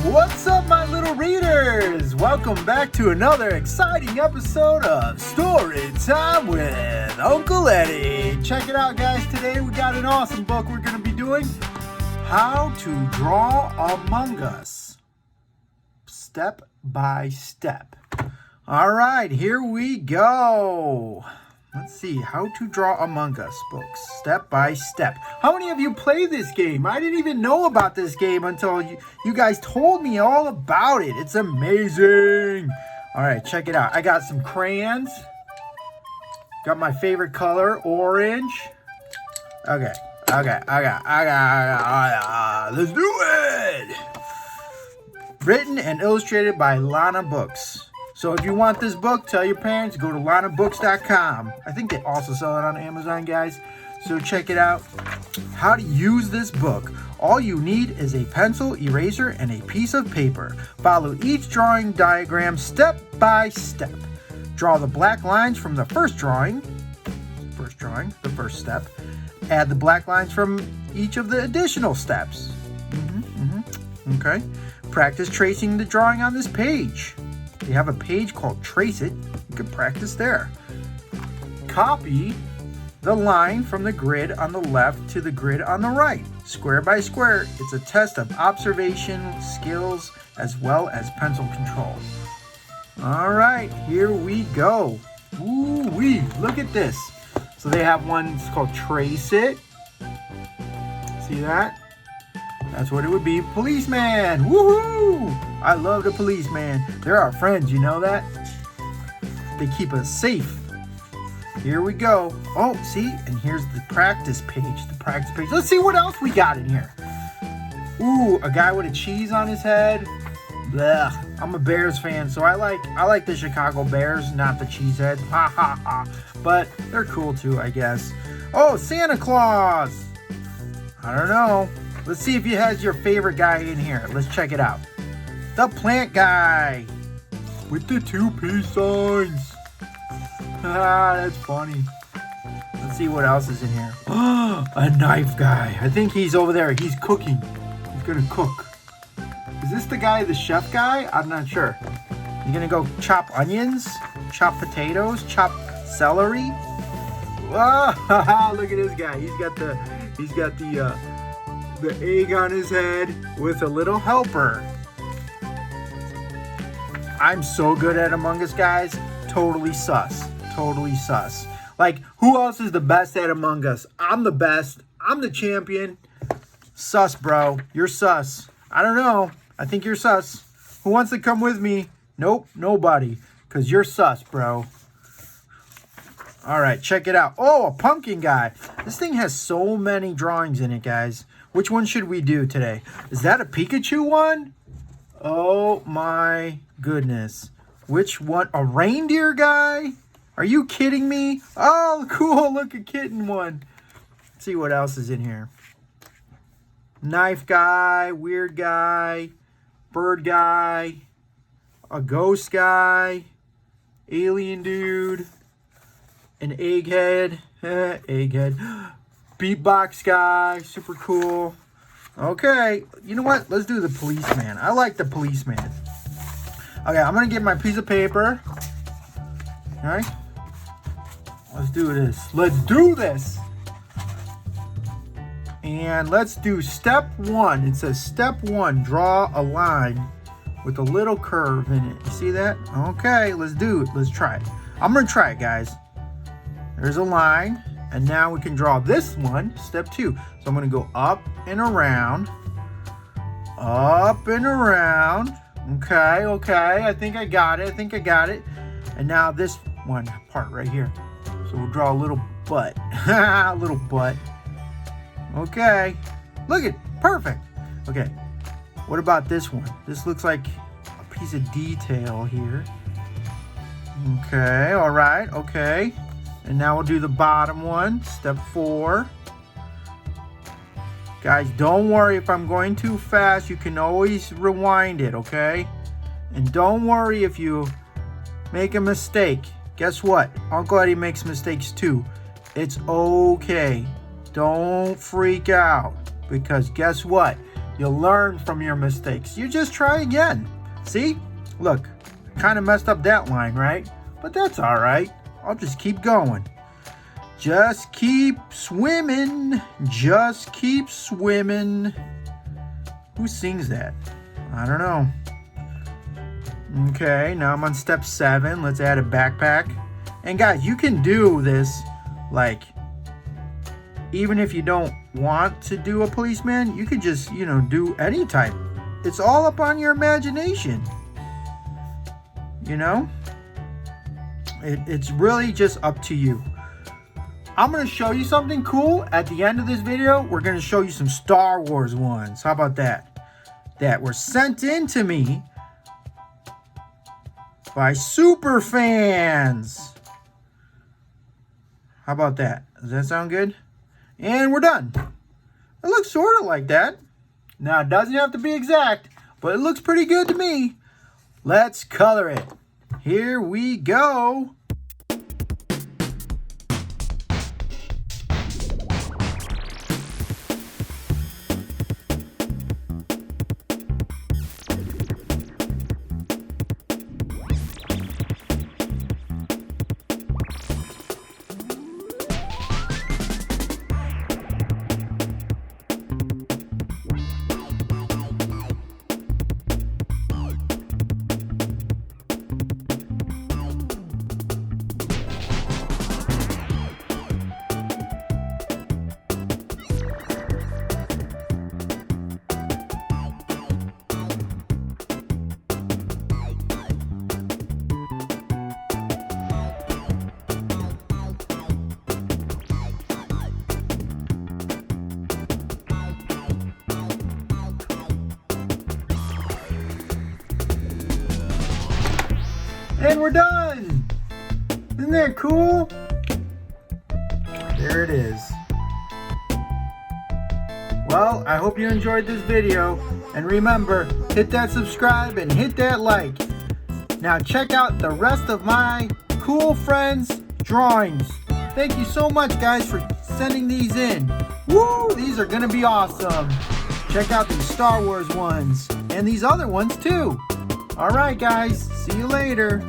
What's up, my little readers? Welcome back to another exciting episode of Story Time with Uncle Eddie. Check it out, guys. Today we got an awesome book we're going to be doing. How to Draw Among Us. Step by step. All right, here we go. Let's see, How to Draw Among Us books, step by step. How many of you play this game? I didn't even know about this game until you guys told me all about it. It's amazing. All right, check it out. I got some crayons. Got my favorite color, orange. Okay. Let's do it. Written and illustrated by Lanabooks. So if you want this book, tell your parents, go to Lanabooks.com. I think they also sell it on Amazon, guys. So check it out. How to use this book. All you need is a pencil, eraser, and a piece of paper. Follow each drawing diagram step by step. Draw the black lines from the first drawing, the first step. Add the black lines from each of the additional steps. Okay. Practice tracing the drawing on this page. They have a page called Trace It. You can practice there. Copy the line from the grid on the left to the grid on the right. Square by square, it's a test of observation, skills, as well as pencil control. All right, here we go. Ooh-wee, look at this. So they have one, it's called Trace It. See that? That's what it would be. Policeman. Woohoo! I love the policeman. They're our friends, you know that? They keep us safe. Here we go. Oh, see? And here's the practice page. Let's see what else we got in here. Ooh, a guy with a cheese on his head. Blech. I'm a Bears fan, so I like the Chicago Bears, not the Cheeseheads. Ha ha ha. But they're cool too, I guess. Oh, Santa Claus. I don't know. Let's see if he has your favorite guy in here. Let's check it out. The plant guy with the 2 peace signs. That's funny. Let's see what else is in here. A knife guy. I think he's over there. He's cooking. He's gonna cook. Is this the guy, the chef guy? I'm not sure. You gonna go chop onions, chop potatoes, chop celery? Whoa, look at this guy. He's got the egg on his head with a little helper. I'm so good at Among Us, guys. Totally sus. Like, who else is the best at Among Us? I'm the best. I'm the champion. Sus, bro. You're sus. I don't know. I think you're sus. Who wants to come with me? Nope, nobody. Because you're sus, bro. All right, check it out. Oh, a pumpkin guy. This thing has so many drawings in it, guys. Which one should we do today? Is that a Pikachu one? Oh my goodness. Which one? A reindeer guy? Are you kidding me? Oh, cool. Look, a kitten one. Let's see what else is in here. Knife guy, weird guy, bird guy, a ghost guy, alien dude, an egghead, beatbox guy, super cool. Okay, you know what? Let's do the policeman. I like the policeman. Okay, I'm gonna get my piece of paper. All right, let's do this. And let's do step 1. It says step 1, draw a line with a little curve in it. You see that? Okay, let's do it. Let's try it. I'm gonna try it, guys. There's a line, and now we can draw this one, step 2. So I'm gonna go up and around. Okay, I think I got it. And now this one part right here. So we'll draw a little butt. A little butt. Okay, look at, perfect. Okay, what about this one? This looks like a piece of detail here. Okay, all right, okay. And now we'll do the bottom one, step 4. Guys, don't worry if I'm going too fast. You can always rewind it, okay? And don't worry if you make a mistake. Guess what? Uncle Eddie makes mistakes too. It's okay. Don't freak out, because guess what? You'll learn from your mistakes. You just try again. See? Look, kind of messed up that line, right? But that's all right. I'll just keep going. Just keep swimming. Just keep swimming. Who sings that? I don't know. Okay, now I'm on step 7. Let's add a backpack. And guys, you can do this, like, even if you don't want to do a policeman, you could just, do any type. It's all up on your imagination. It's really just up to you. I'm going to show you something cool at the end of this video. We're going to show you some Star Wars ones. How about that? That were sent in to me by super fans. How about that? Does that sound good? And we're done. It looks sort of like that. Now, it doesn't have to be exact, but it looks pretty good to me. Let's color it. Here we go. And we're done! Isn't that cool? There it is. Well, I hope you enjoyed this video. And remember, hit that subscribe and hit that like. Now check out the rest of my cool friends' drawings. Thank you so much, guys, for sending these in. Woo! These are gonna be awesome. Check out these Star Wars ones. And these other ones, too. Alright, guys. See you later.